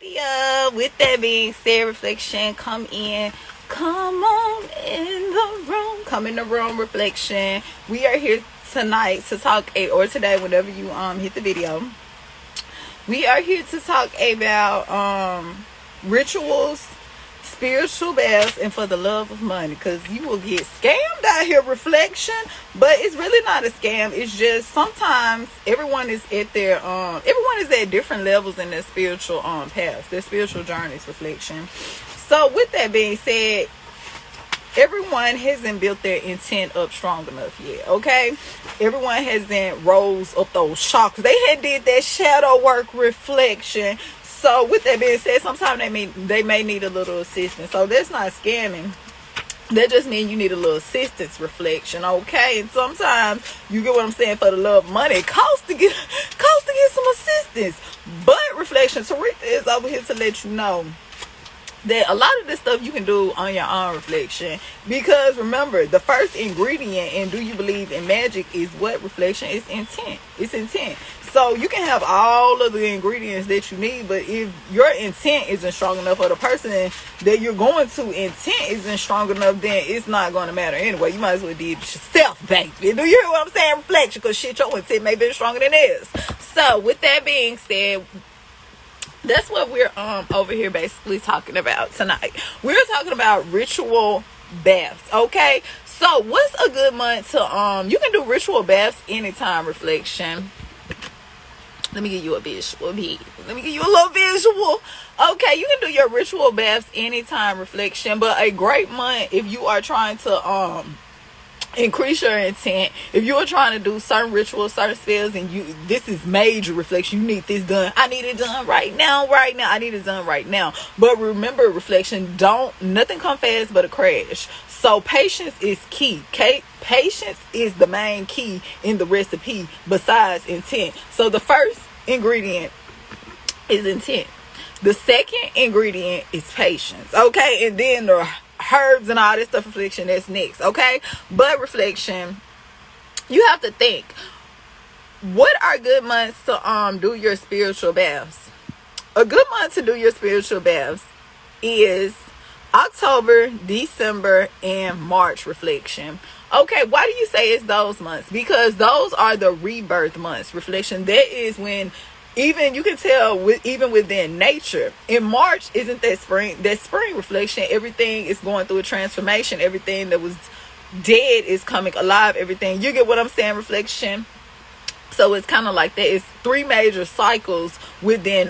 With that being said, reflection, come on in the room, come in the room, reflection. We are here tonight to talk or today, whenever you hit the video. We are here to talk about rituals, spiritual baths, and for the love of money, because you will get scammed out here, reflection. But it's really not a scam. It's just sometimes everyone is at different levels in their spiritual paths, their spiritual journeys, reflection. So with that being said, everyone hasn't built their intent up strong enough yet, okay? Everyone hasn't rose up those chakras. They had did that shadow work, reflection. So with that being said, sometimes they may need a little assistance. So that's not scamming. That just means you need a little assistance, reflection, okay? And sometimes, you get what I'm saying, for the love of money, it costs to get some assistance. But reflection, Tarika is over here to let you know that a lot of this stuff you can do on your own, reflection. Because remember, the first ingredient in do you believe in magic is what, reflection? It's intent. It's intent. So you can have all of the ingredients that you need, but if your intent isn't strong enough, or the person that you're going to intent isn't strong enough, then it's not going to matter anyway. You might as well do it yourself, baby. Do you hear what I'm saying, reflection? Because shit, your intent may be stronger than theirs. So with that being said, that's what we're over here basically talking about tonight. We're talking about ritual baths, okay? So what's a good month to you can do ritual baths anytime, reflection. Let me give you a visual. Let me give you a little visual. Okay, you can do your ritual baths anytime, reflection. But a great month if you are trying to increase your intent, if you are trying to do certain rituals, certain spells, and this is major, reflection, you need this done. I need it done right now. I need it done right now. But remember, reflection, nothing come fast but a crash. So patience is key. Patience is the main key in the recipe besides intent. So the first ingredient is intent. The second ingredient is patience. Okay, and then the herbs and all this stuff, reflection, that's next. Okay, but reflection, you have to think, what are good months to do your spiritual baths? A good month to do your spiritual baths is October, December, and March, reflection. Okay, why do you say it's those months? Because those are the rebirth months, reflection. That is when, even you can tell even within nature, in March, isn't that spring reflection? Everything is going through a transformation. Everything that was dead is coming alive. Everything, you get what I'm saying, reflection? So it's kind of like that. It's 3 major cycles within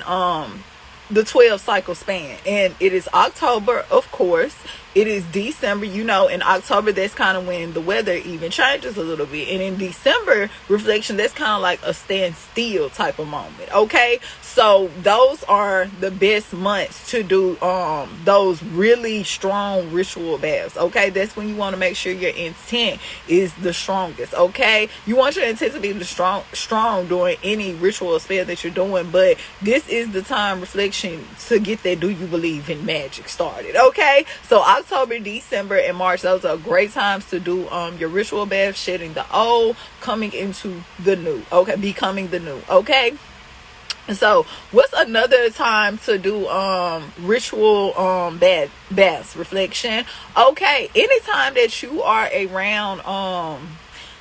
the 12 cycle span, and it is October, of course. It is December. In October, that's kind of when the weather even changes a little bit, and in December, reflection, that's kind of like a standstill type of moment. Okay, so those are the best months to do those really strong ritual baths. Okay, that's when you want to make sure your intent is the strongest. Okay, you want your intent to be the strong during any ritual spell that you're doing, but this is the time, reflection, to get that do you believe in magic started. Okay, so October, December, and March, those are great times to do your ritual bath, shedding the old, coming into the new. Okay, becoming the new. Okay, so what's another time to do ritual baths, reflection? Okay, anytime that you are around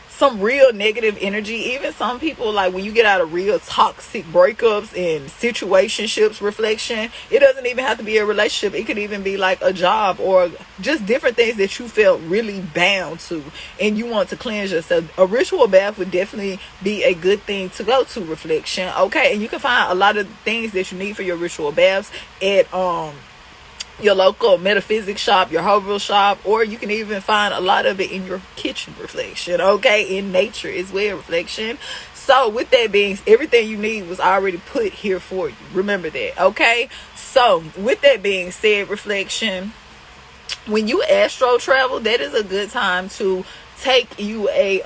some real negative energy, even some people, like when you get out of real toxic breakups and situationships, reflection, it doesn't even have to be a relationship. It could even be like a job or just different things that you felt really bound to and you want to cleanse yourself. A ritual bath would definitely be a good thing to go to, reflection. Okay, and you can find a lot of things that you need for your ritual baths at your local metaphysics shop, your herbal shop, or you can even find a lot of it in your kitchen, reflection. Okay, in nature as well, reflection. So with that being, everything you need was already put here for you. Remember that. Okay, so with that being said, reflection, when you astro travel, that is a good time to take you a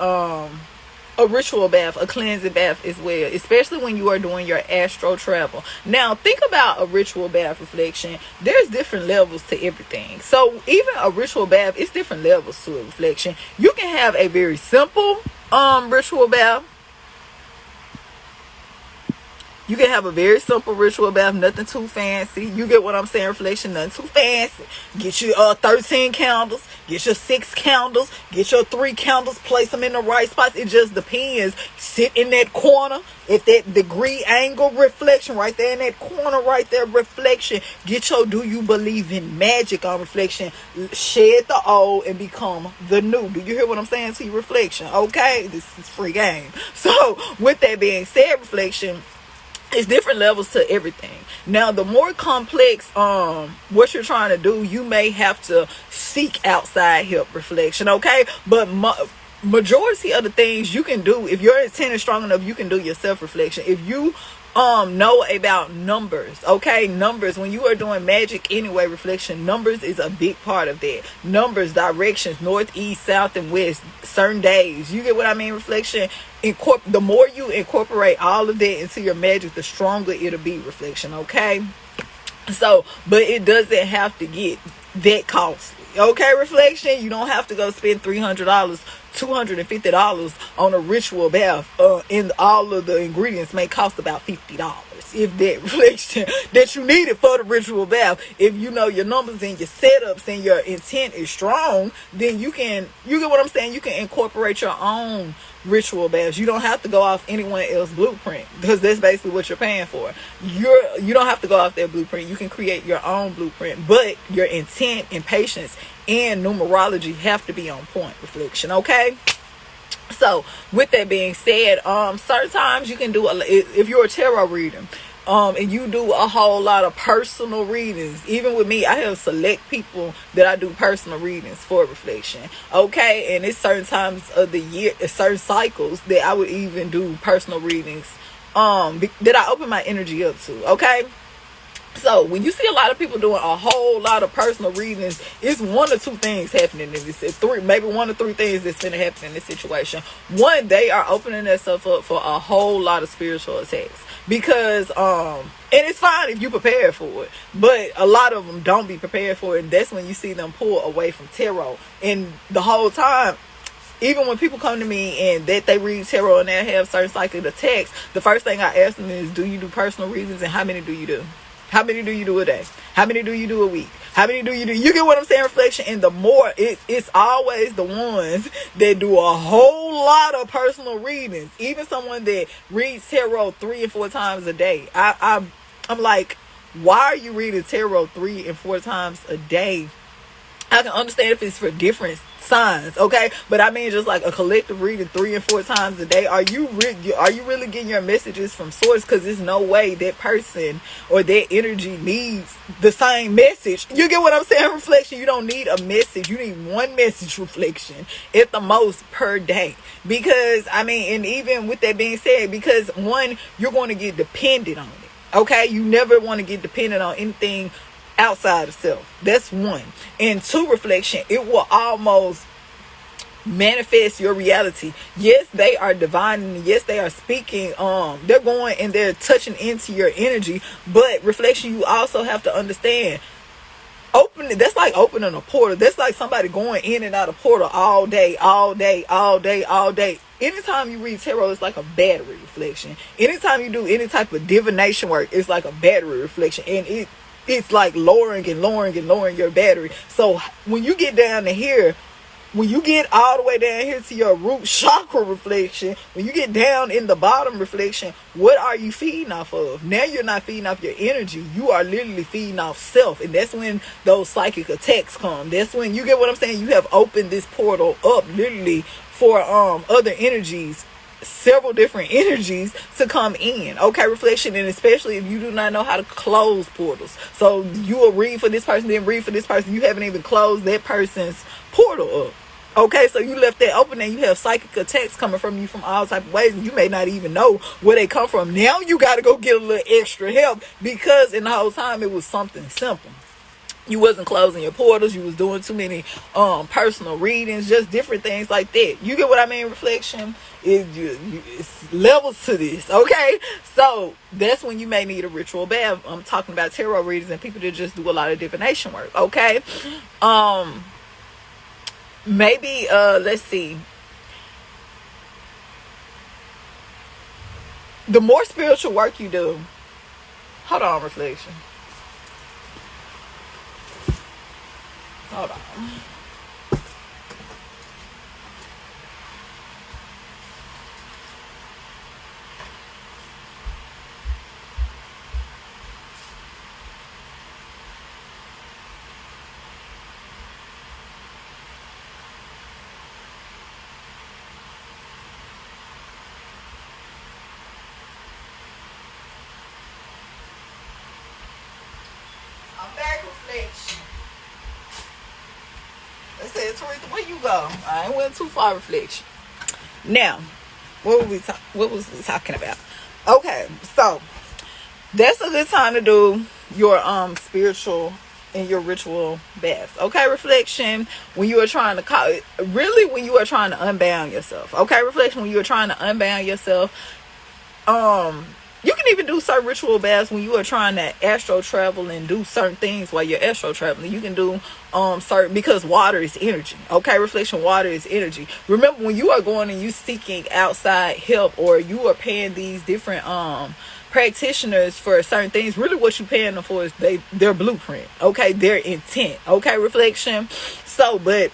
ritual bath, a cleansing bath as well, especially when you are doing your astro travel. Now think about a ritual bath, reflection. There's different levels to everything. So even a ritual bath, it's different levels to a reflection. You can have a very simple ritual bath. You can have a very simple ritual bath, nothing too fancy. You get what I'm saying, reflection, nothing too fancy. Get your 13 candles, get your 6 candles, get your 3 candles, place them in the right spots. It just depends. Sit in that corner at that degree angle, reflection right there in that corner right there, reflection. Get your do you believe in magic on reflection. Shed the old and become the new. Do you hear what I'm saying to you, reflection? Okay, this is free game. So with that being said, reflection, it's different levels to everything. Now, the more complex what you're trying to do, you may have to seek outside help, reflection, okay? But majority of the things you can do, if your intent is strong enough, you can do your self-reflection. If you know about numbers, okay, numbers, when you are doing magic anyway, reflection, numbers is a big part of that. Numbers, directions, north, east, south, and west, certain days, you get what I mean, reflection. The more you incorporate all of that into your magic, the stronger it'll be, reflection, okay? So, but it doesn't have to get that costly, okay, reflection. You don't have to go spend $300, $250 on a ritual bath, and all of the ingredients may cost about $50, if that, reflection, that you need it for the ritual bath. If you know your numbers and your setups and your intent is strong, then you get what I'm saying, you can incorporate your own ritual baths. You don't have to go off anyone else's blueprint, because that's basically what you're paying for. You don't have to go off their blueprint. You can create your own blueprint, but your intent and patience and numerology have to be on point, reflection, okay? So with that being said, certain times you can do if you're a tarot reader, and you do a whole lot of personal readings. Even with me, I have select people that I do personal readings for, reflection, okay? And it's certain times of the year, certain cycles that I would even do personal readings that I open my energy up to, okay? So when you see a lot of people doing a whole lot of personal readings, it's 1 or 2 things happening in this. It's 3, maybe 1 or 3 things that's going to happen in this situation. One, they are opening themselves up for a whole lot of spiritual attacks, because and it's fine if you prepare for it, but a lot of them don't be prepared for it, and that's when you see them pull away from tarot. And the whole time, even when people come to me and that they read tarot and they have certain psychic attacks, the first thing I ask them is, do you do personal readings, and how many do you do? How many do you do a day? How many do you do a week? How many do you do? You get what I'm saying, reflection? And the more, it's always the ones that do a whole lot of personal readings. Even someone that reads tarot 3 and 4 times a day. I'm like, why are you reading tarot 3 and 4 times a day? I can understand if it's for different signs, okay? But I mean, just like a collective reading 3 and 4 times a day. Are you really getting your messages from source? Because there's no way that person or that energy needs the same message. You get what I'm saying, reflection? You don't need a message. You need one message, reflection, at the most, per day. Because I mean, and even with that being said, because one, you're going to get dependent on it, okay? You never want to get dependent on anything outside of self. That's 1. And 2, reflection, it will almost manifest your reality. Yes, they are divine, and yes, they are speaking, they're going and they're touching into your energy. But reflection, you also have to understand, that's like opening a portal. That's like somebody going in and out of portal all day. Anytime you read tarot, it's like a battery, reflection. Anytime you do any type of divination work, it's like a battery, reflection. And it's like lowering your battery. So when you get down to here, when you get all the way down here to your root chakra, reflection, when you get down in the bottom, reflection, what are you feeding off of? Now you're not feeding off your energy. You are literally feeding off self. And that's when those psychic attacks come. That's when, you get what I'm saying, you have opened this portal up literally for other energies, several different energies to come in, okay, reflection. And especially if you do not know how to close portals, so you will read for this person, then read for this person, you haven't even closed that person's portal up, okay? So you left that open and you have psychic attacks coming from you from all type of ways, and you may not even know where they come from. Now you got to go get a little extra help, because in the whole time it was something simple. You wasn't closing your portals. You was doing too many personal readings, just different things like that. You get what I mean, reflection? It's levels to this, okay? So that's when you may need a ritual bath. I'm talking about tarot readings and people that just do a lot of divination work, okay? Maybe, let's see. the more spiritual work you do, hold on, reflection. Hold on. I'm back, reflection. They said, Teresa, where you go? I ain't went too far, reflection. Now, what was we talking about? Okay, so that's a good time to do your spiritual and your ritual baths. Okay, reflection. When you are trying to when you are trying to unbound yourself. Okay, reflection. When you are trying to unbound yourself, you can even do certain ritual baths when you are trying to astro travel and do certain things while you're astro traveling. You can do certain, because water is energy. Okay, reflection, water is energy. Remember, when you are going and you seeking outside help, or you are paying these different practitioners for certain things, really what you're paying them for is their blueprint. Okay, their intent. Okay, reflection. So, but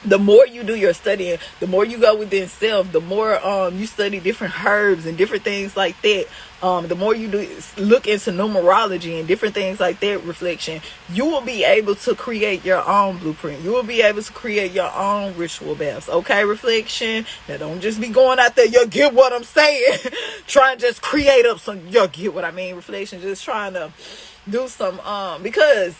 the more you do your studying, the more you go within self, the more you study different herbs and different things like that, the more you look into numerology and different things like that, reflection, you will be able to create your own blueprint. You will be able to create your own ritual baths. Okay, reflection. Now, don't just be going out there, you get what I'm saying, trying to just create up some, you get what I mean, reflection, just trying to do some, because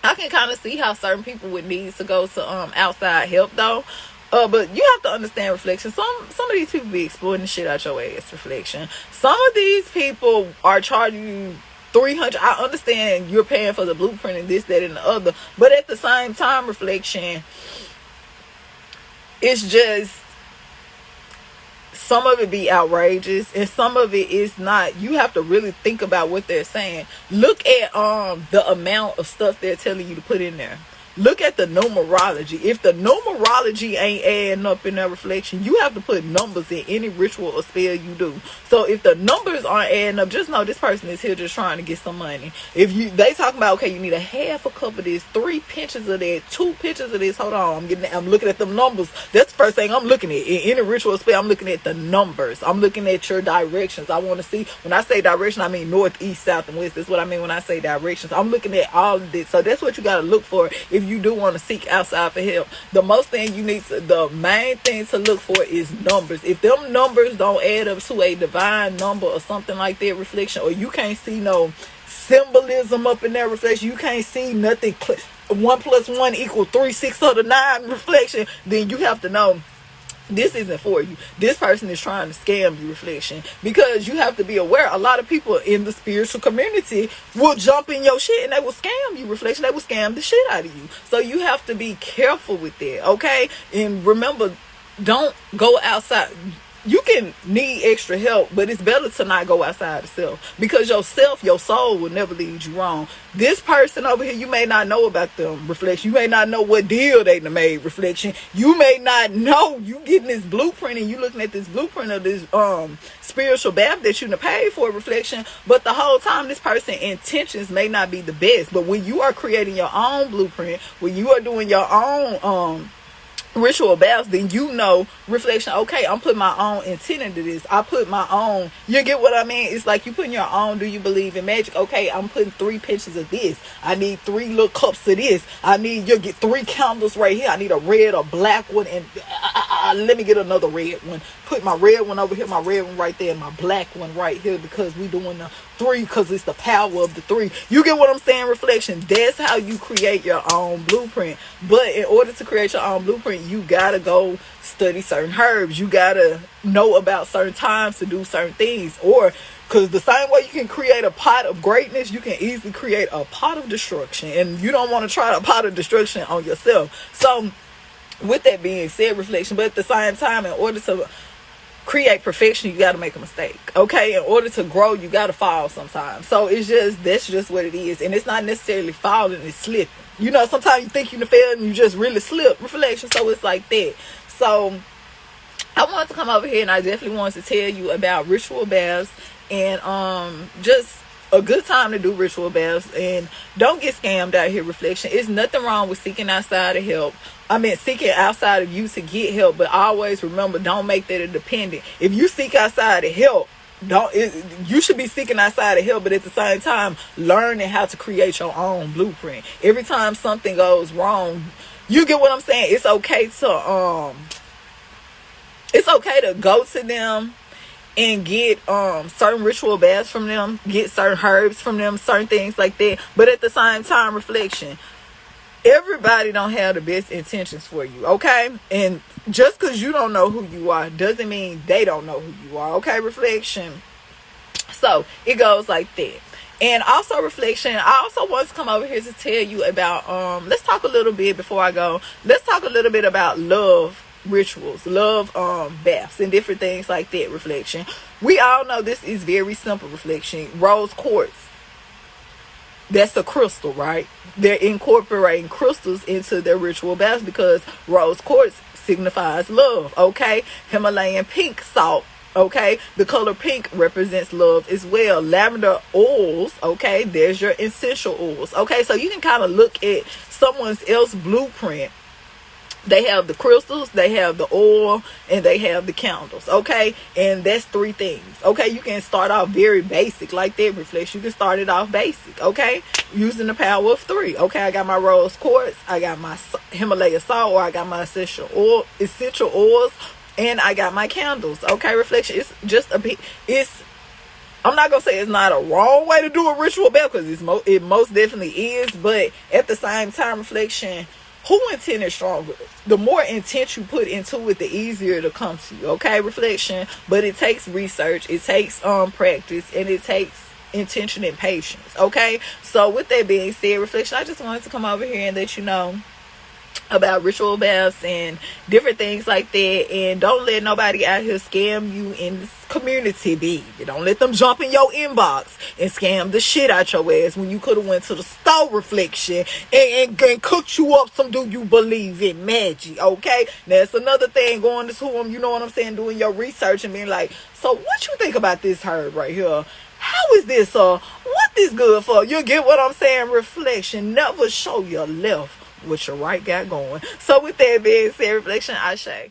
I can kind of see how certain people would need to go to outside help though. But you have to understand, reflection, some of these people be exploiting the shit out your ass, reflection. Some of these people are charging you $300. I understand you're paying for the blueprint and this, that, and the other, but at the same time, reflection, it's just, some of it be outrageous and some of it is not. You have to really think about what they're saying. Look at the amount of stuff they're telling you to put in there. Look at the numerology. If the numerology ain't adding up in that, reflection, you have to put numbers in any ritual or spell you do. So if the numbers aren't adding up, just know this person is here just trying to get some money. If they talking about, okay, you need a half a cup of this, 3 pinches of that, 2 pinches of this. Hold on, I'm looking at them numbers. That's the first thing I'm looking at. In any ritual spell, I'm looking at the numbers. I'm looking at your directions. I want to see, when I say direction, I mean north, east, south, and west. That's what I mean when I say directions. I'm looking at all of this. So that's what you got to look for if you do want to seek outside for help. The main thing to look for is numbers. If them numbers don't add up to a divine number or something like that, reflection, or you can't see no symbolism up in there, reflection, you can't see nothing, 1 + 1 = 3, 6 or 9, reflection, then you have to know this isn't for you. This person is trying to scam you, reflection, because you have to be aware. A lot of people in the spiritual community will jump in your shit and they will scam you, reflection. They will scam the shit out of you. So you have to be careful with that, okay? And remember, don't go outside. You can need extra help, but it's better to not go outside the self, because your soul will never lead you wrong. This person over here, you may not know about them, reflection. You may not know what deal they done made, reflection. You may not know you getting this blueprint and you looking at this blueprint of this spiritual bath that you done paid for, reflection. But the whole time, this person's intentions may not be the best. But when you are creating your own blueprint, when you are doing your own ritual baths, then you know, reflection, okay, I'm putting my own intent into this. I put my own, you get what I mean? It's like you putting your own, do you believe in magic? Okay, I'm putting 3 pinches of this. I need 3 little cups of this. I need, you get 3 candles right here. I need a red or black one, and let me get another red one. Put my red one over here, my red one right there, and my black one right here, because we doing the 3, because it's the power of the 3. You get what I'm saying, reflection? That's how you create your own blueprint. But in order to create your own blueprint, you gotta go study certain herbs. You gotta know about certain times to do certain things. Or, because the same way you can create a pot of greatness, you can easily create a pot of destruction. And you don't want to try a pot of destruction on yourself. So with that being said, reflection, but at the same time, in order to create perfection, you got to make a mistake, okay? In order to grow, you got to fall sometimes. So that's just what it is. And it's not necessarily falling, it's slipping. You know, sometimes you think you fail and you just really slip, reflection. So it's like that. So I wanted to come over here and I definitely wanted to tell you about ritual baths and just a good time to do ritual baths. And don't get scammed out here, reflection. It's nothing wrong with seeking outside of help. Seeking outside of you to get help, but always remember, don't make that a dependent. If you seek outside of help, you should be seeking outside of help, but at the same time learning how to create your own blueprint. Every time something goes wrong, you get what I'm saying? It's okay to go to them and get certain ritual baths from them, get certain herbs from them, certain things like that. But at the same time, reflection, everybody don't have the best intentions for you, okay? And just because you don't know who you are doesn't mean they don't know who you are, okay, reflection? So it goes like that. And also, reflection, I also want to come over here to tell you about let's talk a little bit before I go. Let's talk a little bit about love rituals, love baths and different things like that, reflection. We all know this is very simple, reflection. Rose quartz, that's a crystal, right? They're incorporating crystals into their ritual baths because rose quartz signifies love, okay? Himalayan pink salt, okay? The color pink represents love as well. Lavender oils, okay? There's your essential oils, okay? So you can kind of look at someone else's blueprint. They have the crystals, they have the oil, and they have the candles, okay? And that's 3 things, okay? You can start off very basic like that, reflection. You can start it off basic, okay? Using the power of 3, okay? I got my rose quartz, I got my Himalaya salt, or I got my essential oils, and I got my candles, okay? Reflection, it's just I'm not going to say it's not a wrong way to do a ritual bath, because it most definitely is, but at the same time, reflection, who intent is stronger? The more intent you put into it, the easier it'll come to you, okay, reflection? But it takes research, it takes practice, and it takes intention and patience, okay? So with that being said, reflection, I just wanted to come over here and let you know about ritual baths and different things like that. And don't let nobody out here scam you in this community, baby. Don't let them jump in your inbox and scam the shit out your ass when you could have went to the store, reflection, and cooked you up some do you believe in magic, okay? That's another thing, going to them, you know what I'm saying, doing your research and being like, so what you think about this herb right here? How is this, what this good for? You get what I'm saying, reflection? Never show your left what your right got going. So with that being said, reflection, Ashe.